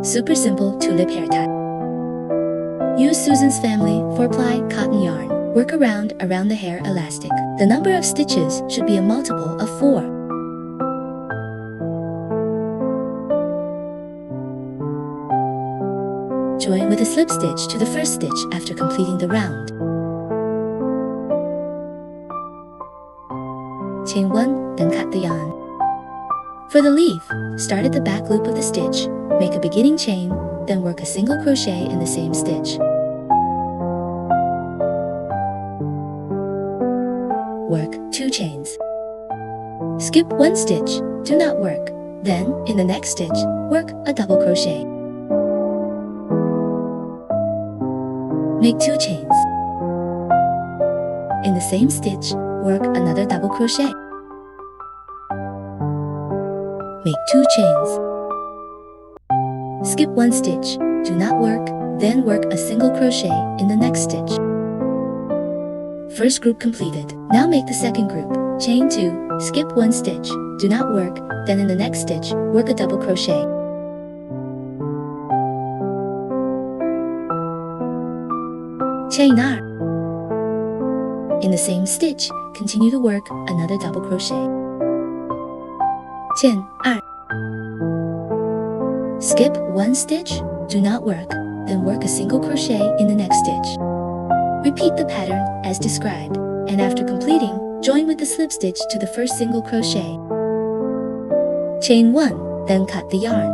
Super simple tulip hair tie. Use Susan's Family 4-ply cotton yarn. Work around the hair elastic. The number of stitches should be a multiple of 4. Join with a slip stitch to the first stitch after completing the round. Chain 1, then cut the yarn. For the leaf, start at the back loop of the stitch, make a beginning chain, then work a single crochet in the same stitch. Work 2 chains. Skip 1 stitch, do not work. Then, in the next stitch, work a double crochet. Make 2 chains. In the same stitch, work another double crochet. Make 2 chains. Skip 1 stitch, do not work, then work a single crochet in the next stitch. First group completed. Now make the second group. Chain 2, skip 1 stitch, do not work, then in the next stitch, work a double crochet. Chain 2. In the same stitch, continue to work another double crochet. Chain 2. Skip 1 stitch, do not work, then work a single crochet in the next stitch. Repeat the pattern as described, and after completing, join with the slip stitch to the first single crochet. Chain 1, then cut the yarn.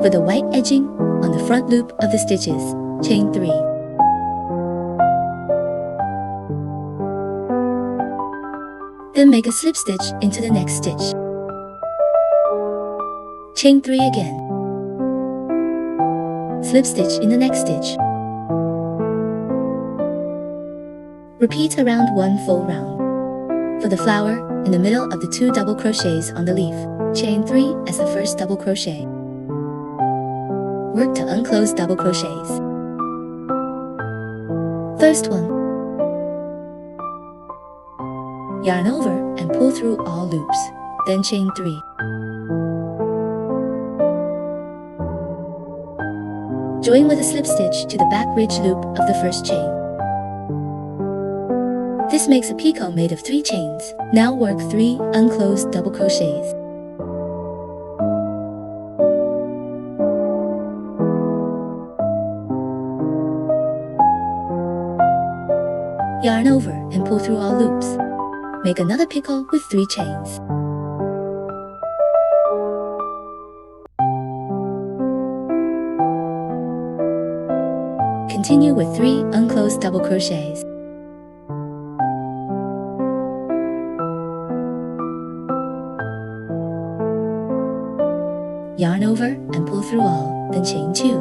For the white edging, on the front loop of the stitches, chain 3. Then make a slip stitch into the next stitch. Chain 3 again. Slip stitch in the next stitch. Repeat around 1 full round. For the flower, in the middle of the 2 double crochets on the leaf, chain 3 as the first double crochet. Work to unclose double crochets. First one. Yarn over and pull through all loops, then chain 3. Join with a slip stitch to the back ridge loop of the first chain. This makes a picot made of 3 chains. Now work 3 unclosed double crochets. Yarn over and pull through all loops. Make another picot with 3 chains. Continue with 3 unclosed double crochets. Yarn over and pull through all, then chain 2.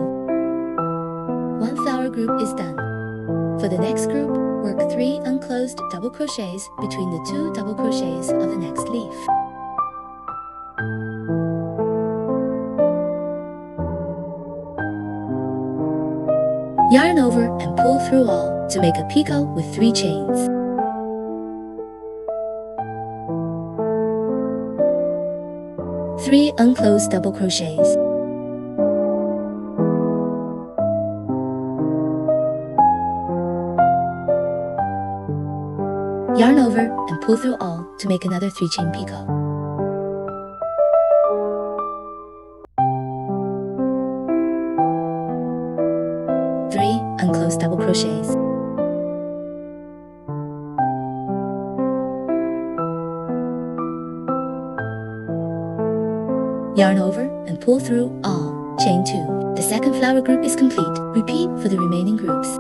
1 flower group is done. For the next group, work 3 unclosed double crochets between the 2 double crochets of the next leaf. Yarn over and pull through all to make a picot with 3 chains. Three unclosed double crochets. Yarn over and pull through all to make another 3-chain picot. 3 unclosed double crochets. Yarn over and pull through all, chain 2. The second flower group is complete. Repeat for the remaining groups.